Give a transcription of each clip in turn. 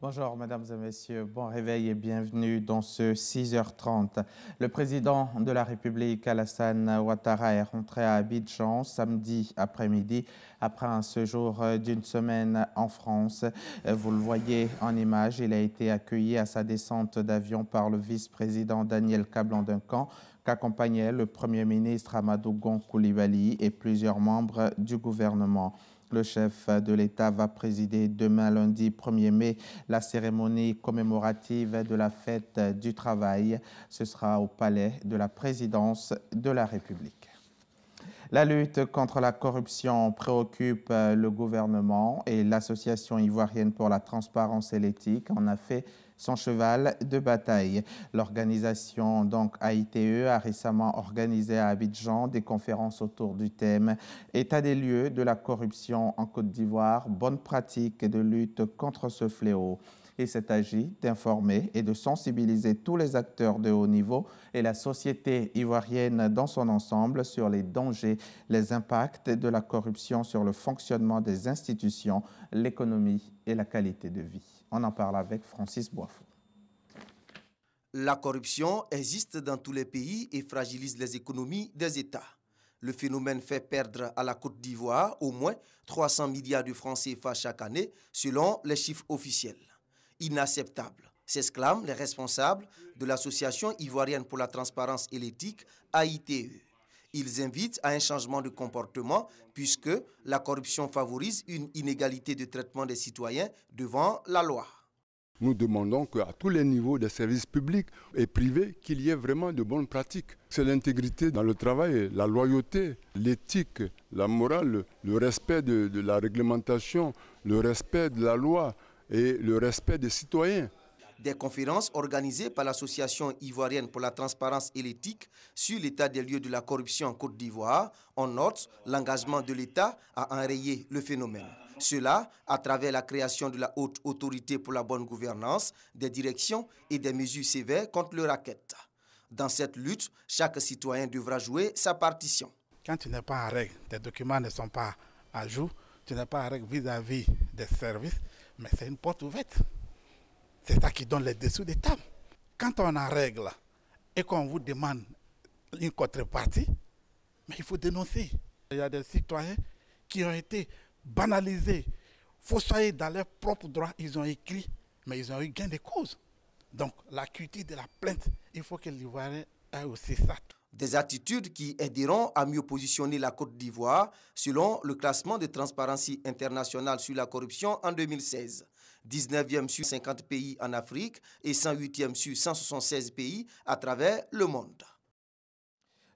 Bonjour, mesdames et messieurs. Bon réveil et bienvenue dans ce 6h30. Le président de la République, Alassane Ouattara, est rentré à Abidjan samedi après-midi après un séjour d'une semaine en France. Vous le voyez en image, il a été accueilli à sa descente d'avion par le vice-président Daniel Kablan-Duncan, qu'accompagnait le Premier ministre Amadou Gon Coulibaly et plusieurs membres du gouvernement. Le chef de l'État va présider demain lundi 1er mai la cérémonie commémorative de la fête du travail. Ce sera au palais de la présidence de la République. La lutte contre la corruption préoccupe le gouvernement et l'Association ivoirienne pour la transparence et l'éthique en a fait son cheval de bataille. L'organisation donc AITE a récemment organisé à Abidjan des conférences autour du thème « État des lieux de la corruption en Côte d'Ivoire, bonnes pratiques de lutte contre ce fléau ». Il s'est agi d'informer et de sensibiliser tous les acteurs de haut niveau et la société ivoirienne dans son ensemble sur les dangers, les impacts de la corruption sur le fonctionnement des institutions, l'économie et la qualité de vie. On en parle avec Francis Boifou. La corruption existe dans tous les pays et fragilise les économies des États. Le phénomène fait perdre à la Côte d'Ivoire au moins 300 milliards de francs CFA chaque année, selon les chiffres officiels. Inacceptable, s'exclament les responsables de l'Association ivoirienne pour la transparence et l'éthique, AITE. Ils invitent à un changement de comportement puisque la corruption favorise une inégalité de traitement des citoyens devant la loi. Nous demandons qu'à tous les niveaux des services publics et privés, qu'il y ait vraiment de bonnes pratiques. C'est l'intégrité dans le travail, la loyauté, l'éthique, la morale, le respect de la réglementation, le respect de la loi et le respect des citoyens. Des conférences organisées par l'Association ivoirienne pour la transparence et l'éthique sur l'état des lieux de la corruption en Côte d'Ivoire, on note l'engagement de l'État à enrayer le phénomène. Cela à travers la création de la haute autorité pour la bonne gouvernance, des directions et des mesures sévères contre le racket. Dans cette lutte, chaque citoyen devra jouer sa partition. Quand tu n'es pas en règle, tes documents ne sont pas à jour, tu n'es pas en règle vis-à-vis des services, mais c'est une porte ouverte. C'est ça qui donne les dessous des tables. Quand on en règle et qu'on vous demande une contrepartie, mais il faut dénoncer. Il y a des citoyens qui ont été banalisés, fossoyés dans leurs propres droits. Ils ont écrit, mais ils ont eu gain de cause. Donc l'acuité de la plainte, il faut que l'Ivoirien ait aussi ça. Des attitudes qui aideront à mieux positionner la Côte d'Ivoire selon le classement de Transparency International sur la corruption en 2016. 19e sur 50 pays en Afrique et 108e sur 176 pays à travers le monde.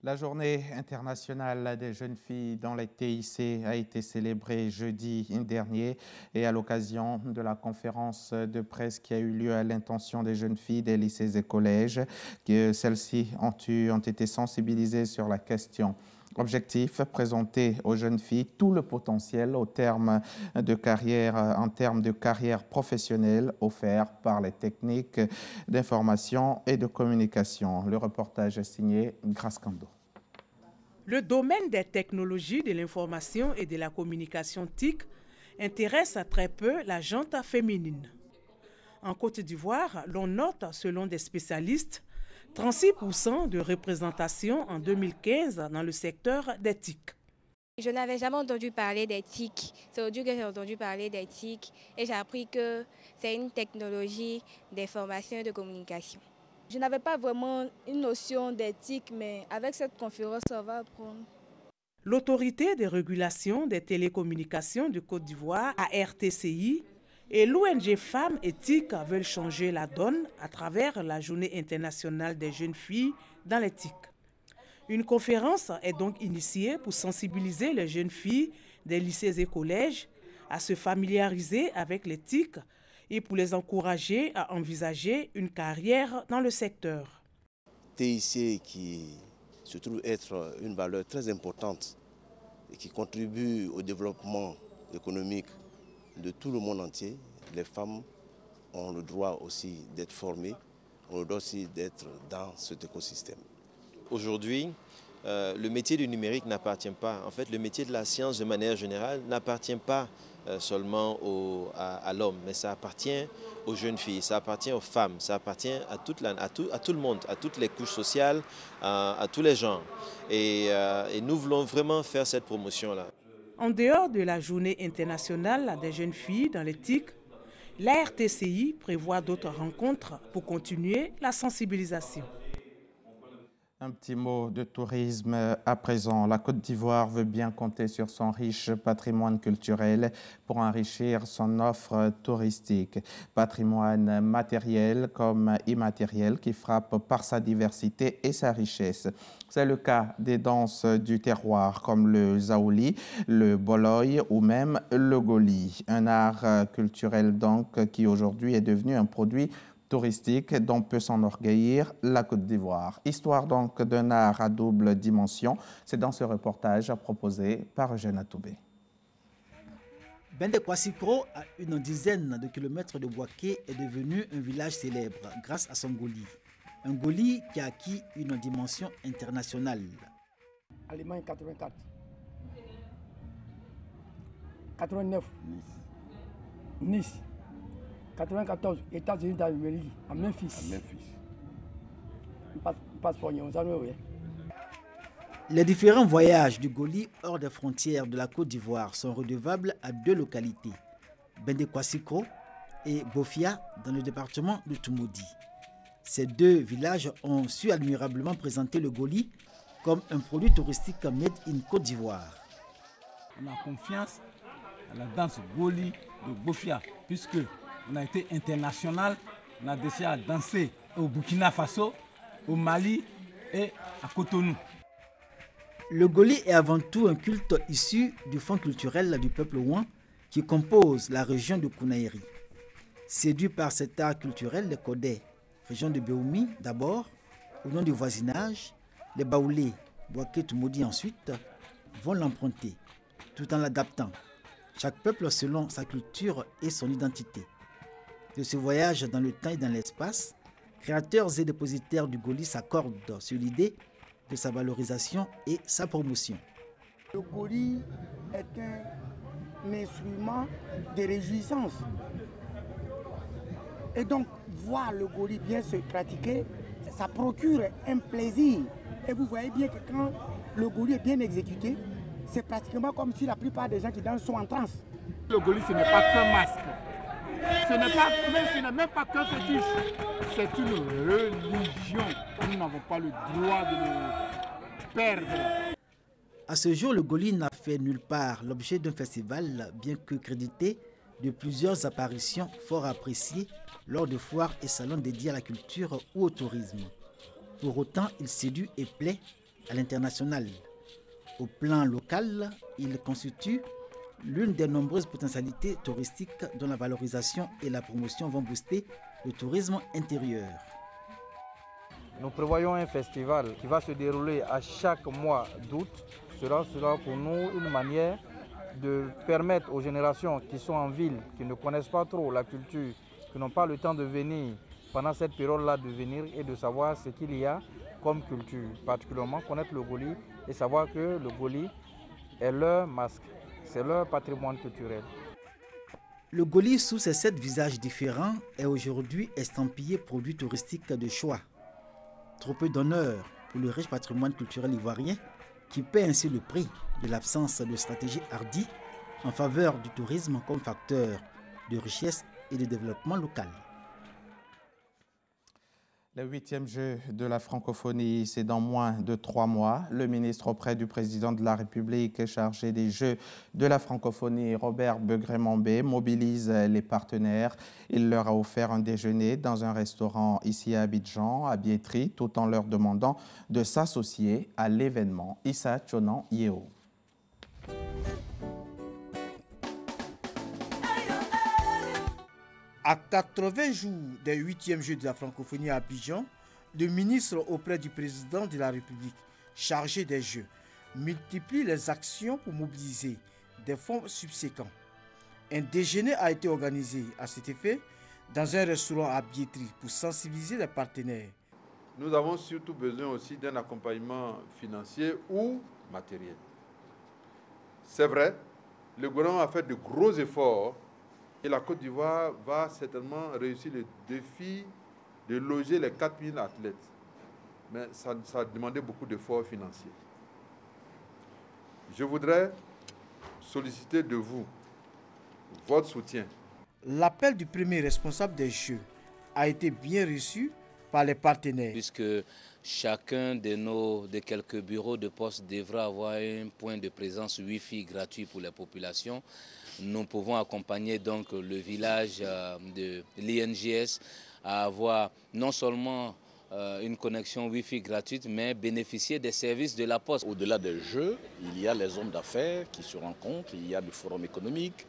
La journée internationale des jeunes filles dans les TIC a été célébrée jeudi dernier et à l'occasion de la conférence de presse qui a eu lieu à l'intention des jeunes filles des lycées et collèges, celles-ci ont été sensibilisées sur la question. Objectif, présenter aux jeunes filles tout le potentiel en termes de carrière professionnelle offert par les techniques d'information et de communication. Le reportage est signé Grace Kando. Le domaine des technologies de l'information et de la communication TIC intéresse très peu la gente féminine. En Côte d'Ivoire, l'on note, selon des spécialistes, 36% de représentation en 2015 dans le secteur des TIC. Je n'avais jamais entendu parler des TIC. C'est aujourd'hui que j'ai entendu parler des TIC et j'ai appris que c'est une technologie d'information et de communication. Je n'avais pas vraiment une notion des TIC, mais avec cette conférence, on va apprendre. L'autorité de régulation des télécommunications de Côte d'Ivoire, ARTCI, et l'ONG Femmes et TIC veulent changer la donne à travers la Journée internationale des jeunes filles dans les TIC. Une conférence est donc initiée pour sensibiliser les jeunes filles des lycées et collèges à se familiariser avec les TIC et pour les encourager à envisager une carrière dans le secteur. TIC qui se trouve être une valeur très importante et qui contribue au développement économique de tout le monde entier. Les femmes ont le droit aussi d'être formées, ont le droit aussi d'être dans cet écosystème. Aujourd'hui, le métier du numérique n'appartient pas, en fait le métier de la science de manière générale n'appartient pas seulement à l'homme, mais ça appartient aux jeunes filles, ça appartient aux femmes, ça appartient à tout le monde, à toutes les couches sociales, à tous les genres. Et nous voulons vraiment faire cette promotion-là. En dehors de la journée internationale des jeunes filles dans l'éthique, la RTCI prévoit d'autres rencontres pour continuer la sensibilisation. Un petit mot de tourisme à présent. La Côte d'Ivoire veut bien compter sur son riche patrimoine culturel pour enrichir son offre touristique. Patrimoine matériel comme immatériel qui frappe par sa diversité et sa richesse. C'est le cas des danses du terroir comme le zaouli, le boloy ou même le goli. Un art culturel donc qui aujourd'hui est devenu un produit touristique dont peut s'enorgueillir la Côte d'Ivoire. Histoire donc d'un art à double dimension, c'est dans ce reportage proposé par Eugène Atoubé. Bende Kwassikro, à une dizaine de kilomètres de Bouaké, est devenu un village célèbre grâce à son goli. Un goli qui a acquis une dimension internationale. Allemagne 84, 89, Nice. 94, États-Unis d'Amérique, à Memphis. Les différents voyages du Goli hors des frontières de la Côte d'Ivoire sont redevables à deux localités, Bende Kwassikro et Bofia dans le département de Toumoudi. Ces deux villages ont su admirablement présenter le Goli comme un produit touristique made in Côte d'Ivoire. On a confiance à la danse Goli de Bofia puisque on a été international, on a décidé à danser au Burkina Faso, au Mali et à Cotonou. Le Goli est avant tout un culte issu du fonds culturel du peuple Ouan qui compose la région de Kounaïri. Séduits par cet art culturel, les Kodais, région de Béoumi d'abord, au nom du voisinage, les Baoulés, Bouaké Toumoudi ensuite, vont l'emprunter, tout en l'adaptant. Chaque peuple selon sa culture et son identité. De ce voyage dans le temps et dans l'espace, créateurs et dépositaires du Goli s'accordent sur l'idée de sa valorisation et sa promotion. Le Goli est un instrument de réjouissance. Et donc, voir le Goli bien se pratiquer, ça procure un plaisir. Et vous voyez bien que quand le Goli est bien exécuté, c'est pratiquement comme si la plupart des gens qui dansent sont en transe. Le Goli, ce n'est pas qu'un masque. Ce n'est même pas qu'un fétiche. C'est une religion. Nous n'avons pas le droit de le perdre. À ce jour, le Goli n'a fait nulle part l'objet d'un festival, bien que crédité de plusieurs apparitions fort appréciées lors de foires et salons dédiés à la culture ou au tourisme. Pour autant, il séduit et plaît à l'international. Au plan local, il constitue l'une des nombreuses potentialités touristiques dont la valorisation et la promotion vont booster le tourisme intérieur. Nous prévoyons un festival qui va se dérouler à chaque mois d'août. Cela sera pour nous une manière de permettre aux générations qui sont en ville, qui ne connaissent pas trop la culture, qui n'ont pas le temps de venir pendant cette période-là, de venir et de savoir ce qu'il y a comme culture, particulièrement connaître le Goli et savoir que le Goli est leur masque. C'est leur patrimoine culturel. Le Goli, sous ses 7 visages différents, est aujourd'hui estampillé produit touristique de choix. Trop peu d'honneur pour le riche patrimoine culturel ivoirien qui paie ainsi le prix de l'absence de stratégie hardie en faveur du tourisme comme facteur de richesse et de développement local. Le 8e jeu de la francophonie, c'est dans moins de 3 mois. Le ministre auprès du président de la République chargé des Jeux de la francophonie, Robert Begré-Mambé, mobilise les partenaires. Il leur a offert un déjeuner dans un restaurant ici à Abidjan, à Biétri, tout en leur demandant de s'associer à l'événement. Issa Chonan Yeo. À 80 jours des 8e Jeux de la francophonie à Abidjan, le ministre auprès du président de la République chargé des Jeux multiplie les actions pour mobiliser des fonds subséquents. Un déjeuner a été organisé à cet effet dans un restaurant à Biétri pour sensibiliser les partenaires. nous avons surtout besoin aussi d'un accompagnement financier ou matériel. C'est vrai, le gouvernement a fait de gros efforts et la Côte d'Ivoire va certainement réussir le défi de loger les 4000 athlètes. Mais ça a demandé beaucoup d'efforts financiers. Je voudrais solliciter de vous votre soutien. L'appel du premier responsable des Jeux a été bien reçu par les partenaires. Puisque chacun des quelques bureaux de poste devra avoir un point de présence Wi-Fi gratuit pour les populations. Nous pouvons accompagner donc le village de l'INGS à avoir non seulement une connexion Wi-Fi gratuite, mais bénéficier des services de la Poste. Au-delà des Jeux, il y a les hommes d'affaires qui se rencontrent, il y a le forum économique.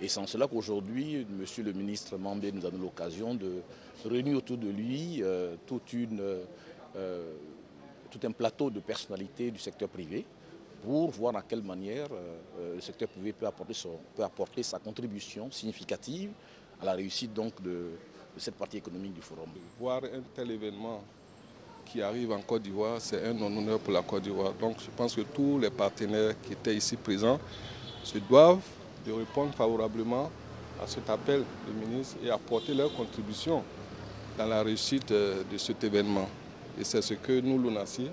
Et c'est en cela qu'aujourd'hui, Monsieur le ministre Mambé nous a donné l'occasion de réunir autour de lui tout un plateau de personnalités du secteur privé pour voir à quelle manière le secteur privé peut apporter sa contribution significative à la réussite donc de cette partie économique du forum. Voir un tel événement qui arrive en Côte d'Ivoire, c'est un honneur pour la Côte d'Ivoire. Donc je pense que tous les partenaires qui étaient ici présents se doivent de répondre favorablement à cet appel du ministre et apporter leur contribution dans la réussite de cet événement. Et c'est ce que nous, l'ONACI,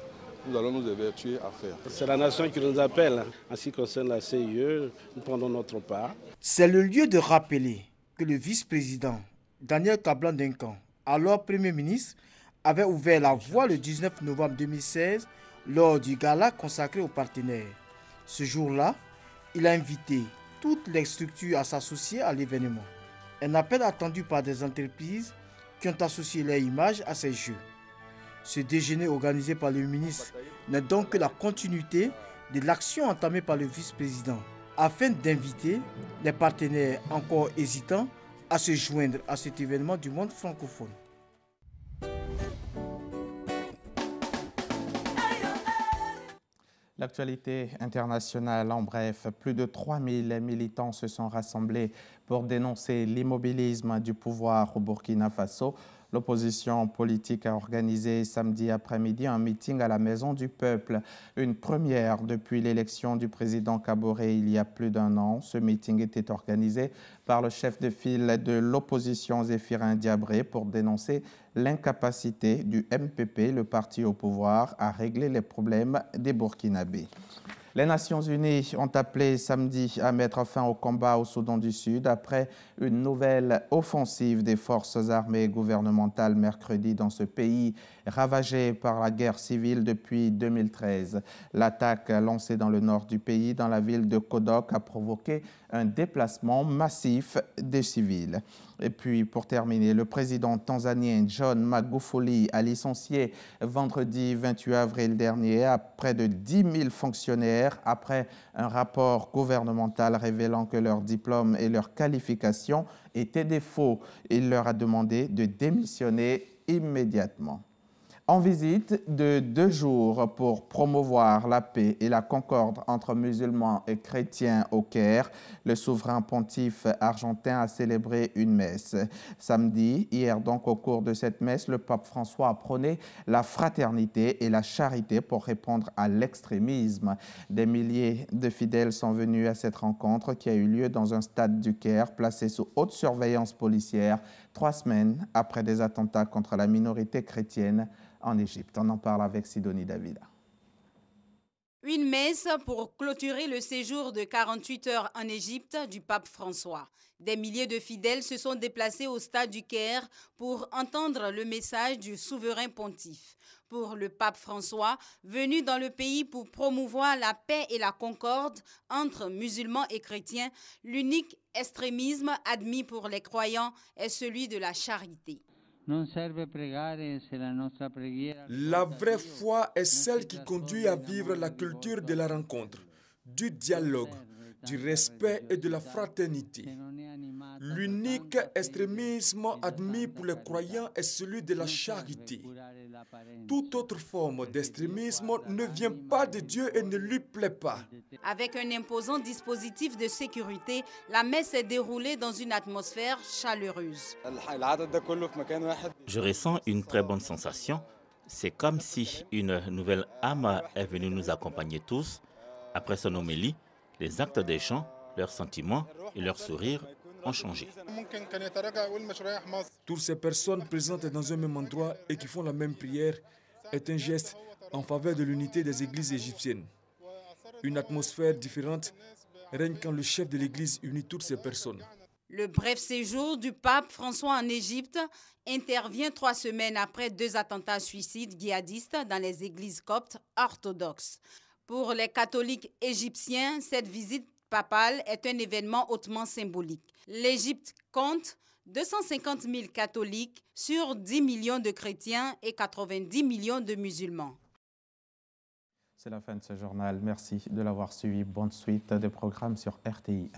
nous allons nous évertuer à faire. C'est la nation qui nous appelle. En ce qui concerne la CIE, nous prenons notre part. C'est le lieu de rappeler que le vice-président Daniel Kablan-Duncan, alors Premier ministre, avait ouvert la voie le 19 novembre 2016 lors du gala consacré aux partenaires. Ce jour-là, il a invité toutes les structures à s'associer à l'événement. Un appel attendu par des entreprises qui ont associé leur image à ces Jeux. Ce déjeuner organisé par le ministre n'est donc que la continuité de l'action entamée par le vice-président afin d'inviter les partenaires encore hésitants à se joindre à cet événement du monde francophone. L'actualité internationale en bref, plus de 3000 militants se sont rassemblés pour dénoncer l'immobilisme du pouvoir au Burkina Faso. L'opposition politique a organisé samedi après-midi un meeting à la Maison du Peuple, une première depuis l'élection du président Kaboré il y a plus d'un an. Ce meeting était organisé par le chef de file de l'opposition Zéphirin Diabré pour dénoncer l'incapacité du MPP, le parti au pouvoir, à régler les problèmes des Burkinabés. Les Nations Unies ont appelé samedi à mettre fin au combat au Soudan du Sud après une nouvelle offensive des forces armées gouvernementales mercredi dans ce pays ravagé par la guerre civile depuis 2013. L'attaque lancée dans le nord du pays, dans la ville de Kodok, a provoqué un déplacement massif des civils. Et puis, pour terminer, le président tanzanien John Magufuli a licencié vendredi 28 avril dernier à près de 10 000 fonctionnaires après un rapport gouvernemental révélant que leurs diplômes et leurs qualifications étaient des faux. Il leur a demandé de démissionner immédiatement. En visite de 2 jours pour promouvoir la paix et la concorde entre musulmans et chrétiens au Caire, le souverain pontife argentin a célébré une messe. Samedi, hier donc, au cours de cette messe, le pape François a prôné la fraternité et la charité pour répondre à l'extrémisme. Des milliers de fidèles sont venus à cette rencontre qui a eu lieu dans un stade du Caire placé sous haute surveillance policière 3 semaines après des attentats contre la minorité chrétienne en Égypte. On en parle avec Sidonie Davida. Une messe pour clôturer le séjour de 48 heures en Égypte du pape François. Des milliers de fidèles se sont déplacés au stade du Caire pour entendre le message du souverain pontife. Pour le pape François, venu dans le pays pour promouvoir la paix et la concorde entre musulmans et chrétiens, l'unique extrémisme admis pour les croyants est celui de la charité. La vraie foi est celle qui conduit à vivre la culture de la rencontre, du dialogue, du respect et de la fraternité. L'unique extrémisme admis pour les croyants est celui de la charité. Toute autre forme d'extrémisme ne vient pas de Dieu et ne lui plaît pas. Avec un imposant dispositif de sécurité, la messe s'est déroulée dans une atmosphère chaleureuse. Je ressens une très bonne sensation. C'est comme si une nouvelle âme est venue nous accompagner tous. Après son homélie, les actes des chants, leurs sentiments et leurs sourires ont changé. Toutes ces personnes présentes dans un même endroit et qui font la même prière est un geste en faveur de l'unité des églises égyptiennes. Une atmosphère différente règne quand le chef de l'église unit toutes ces personnes. Le bref séjour du pape François en Égypte intervient 3 semaines après 2 attentats suicides djihadistes dans les églises coptes orthodoxes. Pour les catholiques égyptiens, cette visite papale est un événement hautement symbolique. L'Égypte compte 250 000 catholiques sur 10 millions de chrétiens et 90 millions de musulmans. C'est la fin de ce journal. Merci de l'avoir suivi. Bonne suite des programmes sur RTI.